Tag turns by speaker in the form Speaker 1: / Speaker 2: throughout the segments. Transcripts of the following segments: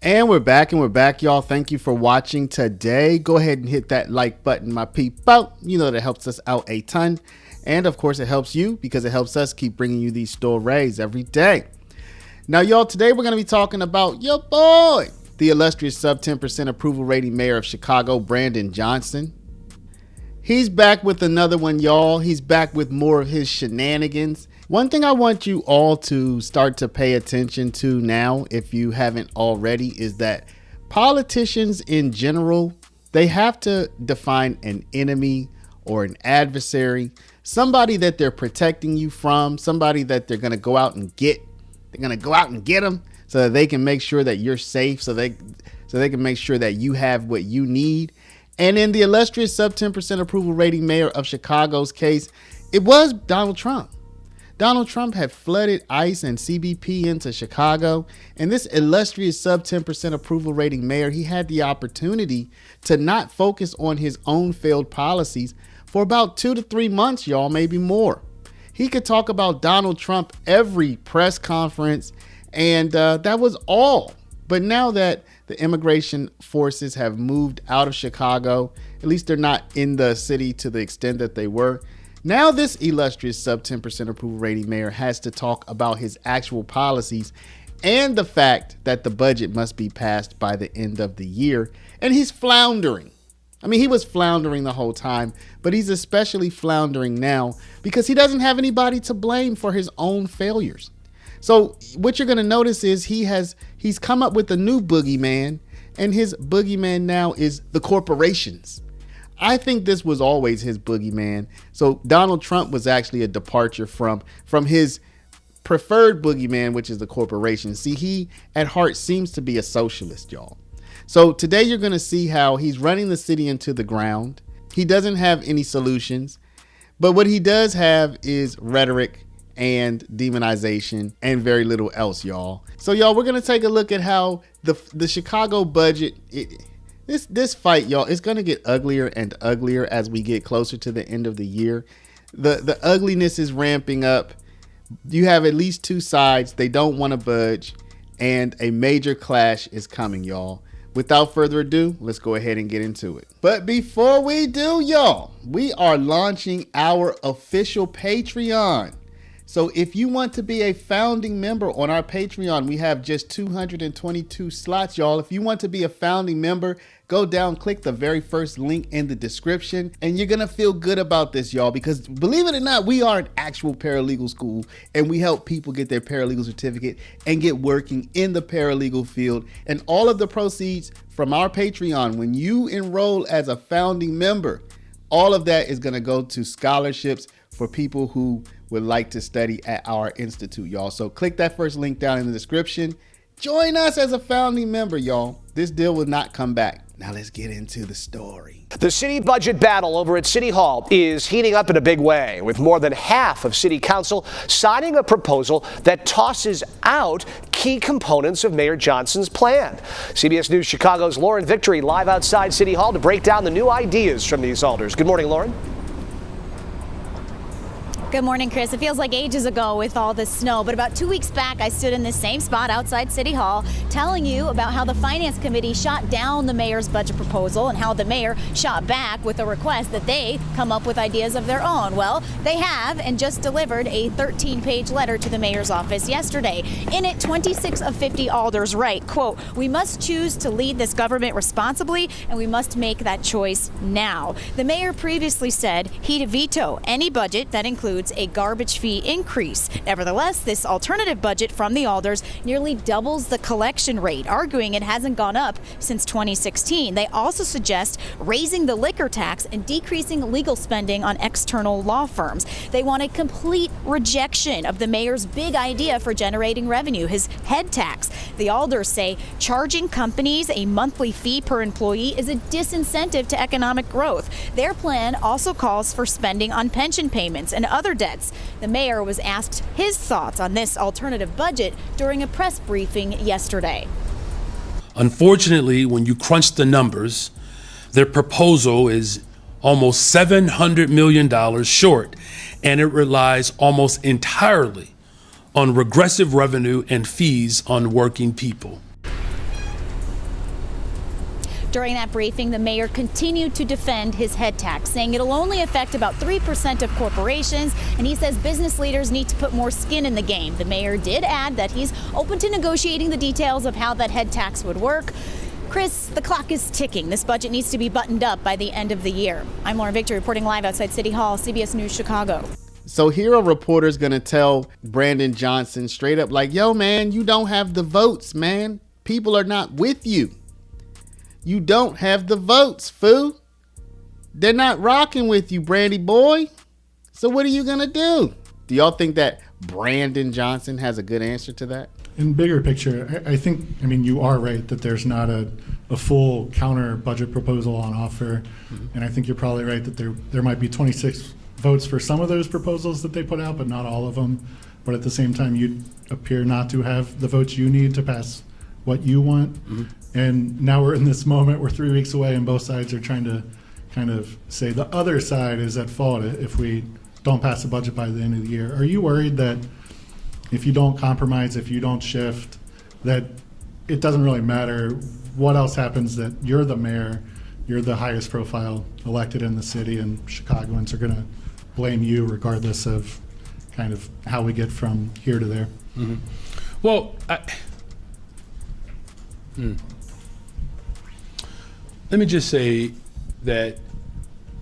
Speaker 1: And we're back, y'all. Thank you for watching today. Go ahead and hit that like button, my people. You know that helps us out a ton. And of course, it helps you because it helps us keep bringing you these stories every day. Now, y'all, today we're going to be talking about your boy, the illustrious sub 10% approval rating mayor of Chicago, Brandon Johnson. He's back with another one, y'all. He's back with more of his shenanigans. One thing I want you all to start to pay attention to now, if you haven't already, is that politicians in general, they have to define an enemy or an adversary, somebody that they're protecting you from, somebody that they're going to go out and get. They're going to go out and get them so that they can make sure that you're safe, so they can make sure that you have what you need. And in the illustrious sub 10% approval rating mayor of Chicago's case, it was Donald Trump. Donald Trump had flooded ICE and CBP into Chicago, and this illustrious sub 10% approval rating mayor, he had the opportunity to not focus on his own failed policies for about 2 to 3 months, y'all, maybe more. He could talk about Donald Trump every press conference, and that was all. But now that the immigration forces have moved out of Chicago, at least they're not in the city to the extent that they were. Now this illustrious sub 10% approval rating mayor has to talk about his actual policies and the fact that the budget must be passed by the end of the year. And he's floundering. I mean, he was floundering the whole time, but he's especially floundering now because he doesn't have anybody to blame for his own failures. So what you're going to notice is he's come up with a new boogeyman, and his boogeyman now is the corporations. I think this was always his boogeyman. So Donald Trump was actually a departure from his preferred boogeyman, which is the corporation. See, he at heart seems to be a socialist, y'all. So today you're going to see how he's running the city into the ground. He doesn't have any solutions, but what he does have is rhetoric and demonization and very little else, y'all. So y'all, we're going to take a look at how the Chicago budget, this fight, y'all, it's going to get uglier and uglier as we get closer to the end of the year. The ugliness is ramping up. You have at least two sides. They don't want to budge, and a major clash is coming, y'all. Without further ado, let's go ahead and get into it. But before we do, y'all, we are launching our official Patreon. So if you want to be a founding member on our Patreon, we have just 222 slots, y'all. If you want to be a founding member, go down, click the very first link in the description, and you're going to feel good about this, y'all, because believe it or not, we are an actual paralegal school, and we help people get their paralegal certificate and get working in the paralegal field. And all of the proceeds from our Patreon, when you enroll as a founding member, all of that is going to go to scholarships for people who would like to study at our institute, y'all. So click that first link down in the description. Join us as a founding member, y'all. This deal will not come back. Now let's get into the story.
Speaker 2: The city budget battle over at City Hall is heating up in a big way, with more than half of City Council signing a proposal that tosses out key components of Mayor Johnson's plan. CBS News Chicago's Lauren Victory live outside City Hall to break down the new ideas from these alders. Good morning, Lauren.
Speaker 3: Good morning, Chris. It feels like ages ago with all this snow, but about 2 weeks back, I stood in this same spot outside City Hall telling you about how the Finance Committee shot down the mayor's budget proposal and how the mayor shot back with a request that they come up with ideas of their own. Well, they have, and just delivered a 13-page letter to the mayor's office yesterday. In it, 26 of 50 alders write, quote, "We must choose to lead this government responsibly, and we must make that choice now." The mayor previously said he'd veto any budget that includes a garbage fee increase. Nevertheless, this alternative budget from the alders nearly doubles the collection rate, arguing it hasn't gone up since 2016. They also suggest raising the liquor tax and decreasing legal spending on external law firms. They want a complete rejection of the mayor's big idea for generating revenue, his head tax. The alders say charging companies a monthly fee per employee is a disincentive to economic growth. Their plan also calls for spending on pension payments and other debts. The mayor was asked his thoughts on this alternative budget during a press briefing yesterday.
Speaker 4: Unfortunately, when you crunch the numbers, their proposal is almost $700 million short, and it relies almost entirely on regressive revenue and fees on working people.
Speaker 3: During that briefing, the mayor continued to defend his head tax, saying it'll only affect about 3% of corporations, and he says business leaders need to put more skin in the game. The mayor did add that he's open to negotiating the details of how that head tax would work. Chris, the clock is ticking. This budget needs to be buttoned up by the end of the year. I'm Lauren Victor reporting live outside City Hall, CBS News Chicago.
Speaker 1: So here a reporter's going to tell Brandon Johnson straight up like, yo, man, you don't have the votes, man. People are not with you. You don't have the votes, fool. They're not rocking with you, Brandy boy. So what are you going to do? Do y'all think that Brandon Johnson has a good answer to that?
Speaker 5: In bigger picture, I think, you are right that there's not a full counter budget proposal on offer. Mm-hmm. And I think you're probably right that there might be 26 votes for some of those proposals that they put out, but not all of them. But at the same time, you appear not to have the votes you need to pass what you want. Mm-hmm. And now we're in this moment, we're 3 weeks away, and both sides are trying to kind of say the other side is at fault if we don't pass the budget by the end of the year. Are you worried that if you don't compromise, if you don't shift, that it doesn't really matter what else happens, that you're the mayor, you're the highest profile elected in the city, and Chicagoans are going to blame you regardless of kind of how we get from here to there?
Speaker 4: Mm-hmm. Well, let me just say that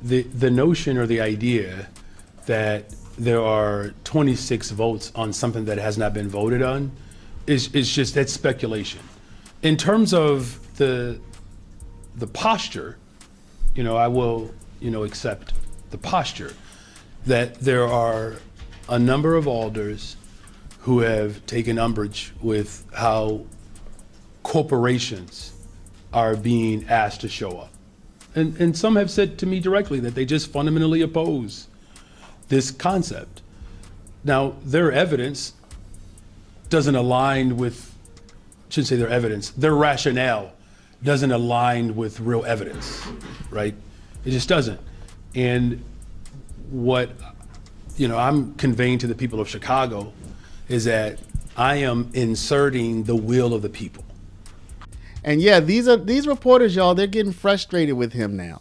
Speaker 4: the notion or the idea that there are 26 votes on something that has not been voted on is just, that's speculation. In terms of the posture, I will, accept the posture that there are a number of alders who have taken umbrage with how corporations are being asked to show up. And some have said to me directly that they just fundamentally oppose this concept. Now, their evidence doesn't align with, shouldn't say their evidence, their rationale doesn't align with real evidence, right? It just doesn't. And what, I'm conveying to the people of Chicago is that I am inserting the will of the people.
Speaker 1: And yeah, these reporters, y'all, they're getting frustrated with him now.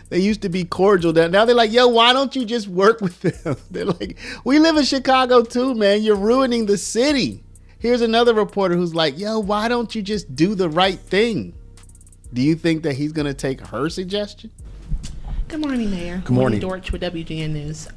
Speaker 1: They used to be cordial. Now they're like, yo, why don't you just work with them? They're like, we live in Chicago too, man. You're ruining the city. Here's another reporter who's like, yo, why don't you just do the right thing? Do you think that he's going to take her suggestion?
Speaker 6: Good morning, Mayor.
Speaker 4: Good morning.
Speaker 6: Dorch with WGN News.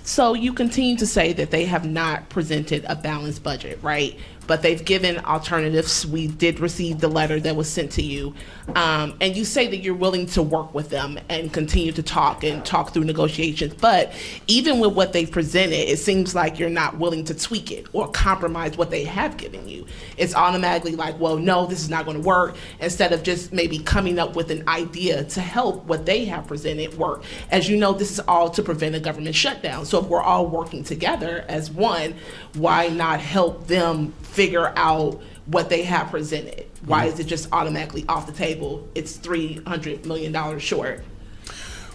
Speaker 6: So you continue to say that they have not presented a balanced budget, right? But they've given alternatives. We did receive the letter that was sent to you. And you say that you're willing to work with them and continue to talk through negotiations. But even with what they've presented, it seems like you're not willing to tweak it or compromise what they have given you. It's automatically like, well, no, this is not going to work, instead of just maybe coming up with an idea to help what they have presented work. As you know, this is all to prevent a government shutdown. So if we're all working together as one, why not help them figure out what they have presented? Why is it just automatically off the table? It's $300 million short.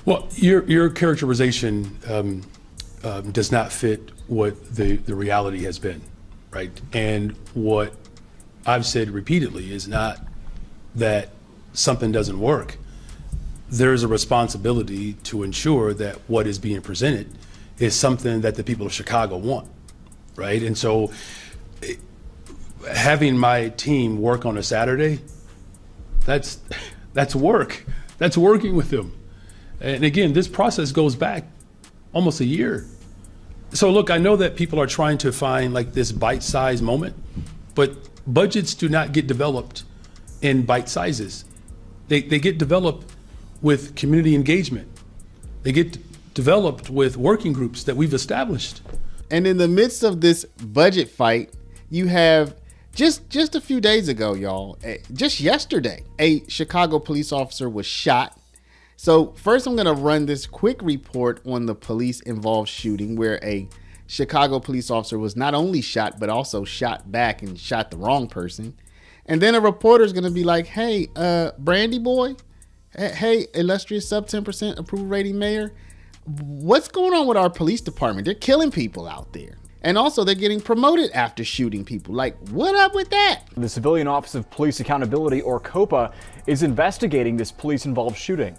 Speaker 4: Well, your characterization does not fit what the reality has been, right? And what I've said repeatedly is not that something doesn't work. There's a responsibility to ensure that what is being presented is something that the people of Chicago want, right? And so having my team work on a Saturday, that's work. That's working with them. And again, this process goes back almost a year. So look, I know that people are trying to find like this bite-sized moment, but budgets do not get developed in bite sizes. They get developed with community engagement. They get developed with working groups that we've established.
Speaker 1: And in the midst of this budget fight, you have just a few days ago, y'all, just yesterday, a Chicago police officer was shot. So first I'm going to run this quick report on the police involved shooting where a Chicago police officer was not only shot, but also shot back and shot the wrong person. And then a reporter is going to be like, hey, Brandy boy, hey, illustrious sub 10% approval rating mayor, what's going on with our police department? They're killing people out there. And also, they're getting promoted after shooting people. Like, what up with that?
Speaker 7: The Civilian Office of Police Accountability, or COPA, is investigating this police-involved shooting.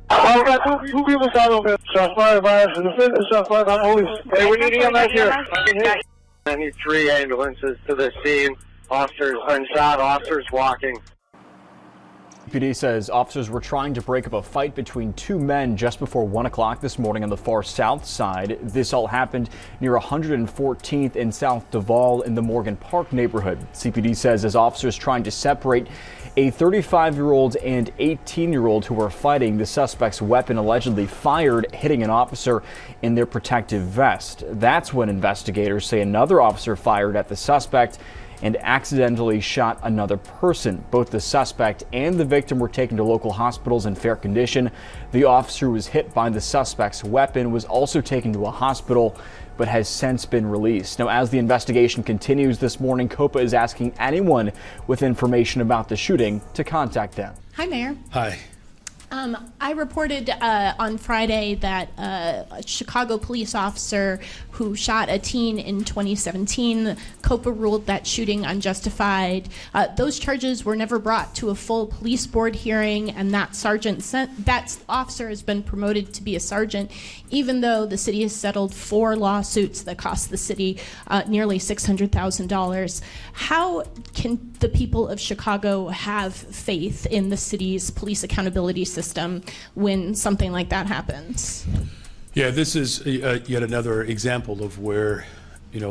Speaker 8: I've got two people shot over. Shots fired by us. Shots fired by police. Hey, we need EMS here. I need 3 ambulances to the scene. Officers unshot, officers walking.
Speaker 7: PD says officers were trying to break up a fight between 2 men just before 1 o'clock this morning on the far south side. This all happened near 114th and South Duval in the Morgan Park neighborhood. CPD says as officers trying to separate a 35-year-old and 18-year-old who were fighting, the suspect's weapon allegedly fired, hitting an officer in their protective vest. That's when investigators say another officer fired at the suspect and accidentally shot another person. Both the suspect and the victim were taken to local hospitals in fair condition. The officer who was hit by the suspect's weapon was also taken to a hospital, but has since been released. Now, as the investigation continues this morning, COPA is asking anyone with information about the shooting to contact them.
Speaker 9: Hi, Mayor.
Speaker 4: Hi.
Speaker 9: I reported on Friday that a Chicago police officer who shot a teen in 2017, COPA ruled that shooting unjustified. Those charges were never brought to a full police board hearing, and that officer has been promoted to be a sergeant, even though the city has settled 4 lawsuits that cost the city nearly $600,000. How can the people of Chicago have faith in the city's police accountability system when something like that happens?
Speaker 4: Yeah, this is yet another example of where,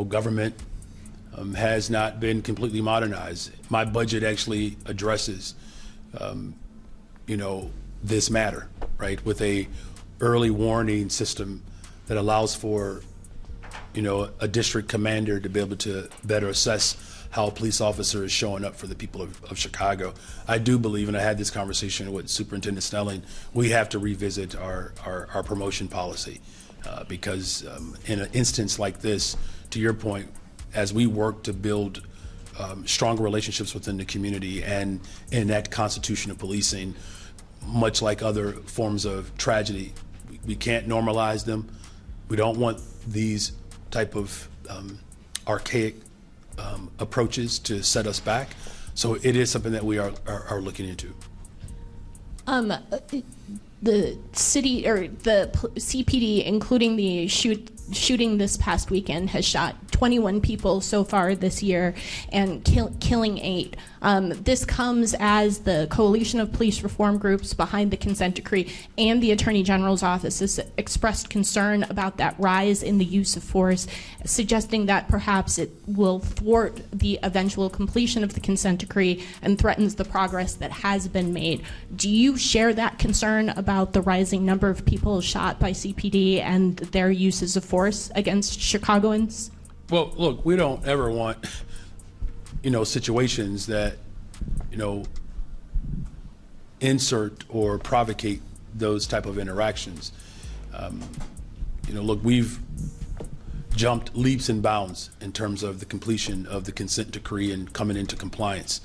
Speaker 4: government has not been completely modernized. My budget actually addresses, this matter, right, with a early warning system that allows for, a district commander to be able to better assess how a police officer is showing up for the people of Chicago. I do believe, and I had this conversation with Superintendent Snelling, we have to revisit our promotion policy because in an instance like this, to your point, as we work to build stronger relationships within the community and enact constitution of policing, much like other forms of tragedy, we can't normalize them. We don't want these type of archaic approaches to set us back. So it is something that we are looking into.
Speaker 9: The city or the CPD, including the shooting this past weekend, has shot 21 people so far this year and killing 8. This comes as the coalition of police reform groups behind the consent decree and the Attorney General's office has expressed concern about that rise in the use of force, suggesting that perhaps it will thwart the eventual completion of the consent decree and threatens the progress that has been made. Do you share that concern about the rising number of people shot by CPD and their uses of force against Chicagoans?
Speaker 4: Well, look, we don't ever want, situations that, insert or provocate those type of interactions. Look, we've jumped leaps and bounds in terms of the completion of the consent decree and coming into compliance.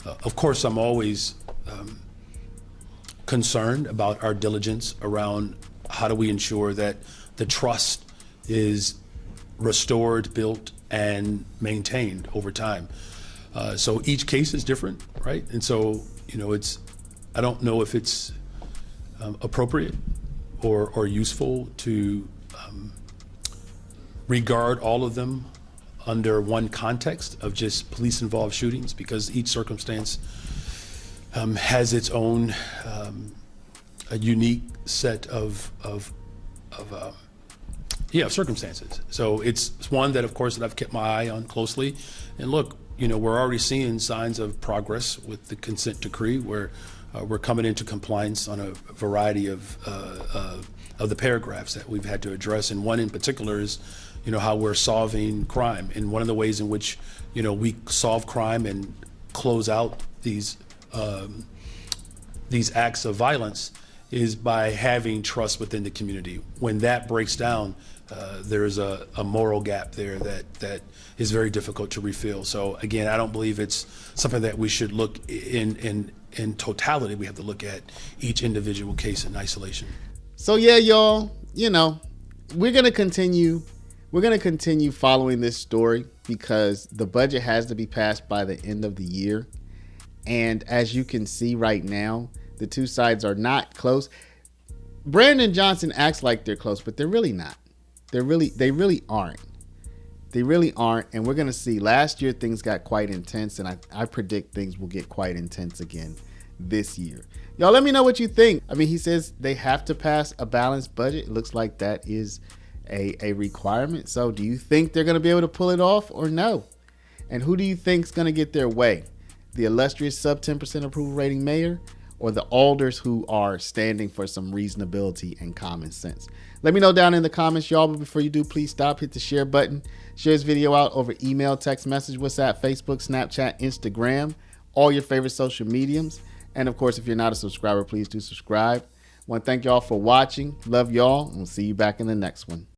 Speaker 4: Of course, I'm always concerned about our diligence around how do we ensure that the trust is restored, built, and maintained over time. So each case is different, right? And so, I don't know if it's appropriate or useful to regard all of them under one context of just police-involved shootings, because each circumstance has its own a unique set of circumstances. So it's one that, of course, that I've kept my eye on closely. And look, we're already seeing signs of progress with the consent decree, where we're coming into compliance on a variety of the paragraphs that we've had to address. And one in particular is, how we're solving crime. And one of the ways in which, we solve crime and close out these acts of violence is by having trust within the community. When that breaks down, there is a moral gap there that is very difficult to refill. So again, I don't believe it's something that we should look in totality. We have to look at each individual case in isolation.
Speaker 1: So yeah, y'all, we're going to continue We're going to continue following this story because the budget has to be passed by the end of the year. And as you can see right now, the two sides are not close. Brandon Johnson acts like they're close, but they're really not. They really aren't. They really aren't. And we're going to see. Last year, things got quite intense, and I predict things will get quite intense again this year. Y'all let me know what you think. I mean, he says they have to pass a balanced budget. It looks like that is a requirement. So do you think they're going to be able to pull it off or no? And who do you think is going to get their way? The illustrious sub 10% approval rating mayor, or the Alders who are standing for some reasonability and common sense? Let me know down in the comments, y'all. But before you do, please stop, hit the share button. Share this video out over email, text message, WhatsApp, Facebook, Snapchat, Instagram, all your favorite social mediums. And of course, if you're not a subscriber, please do subscribe. I want to thank y'all for watching. Love y'all, and we'll see you back in the next one.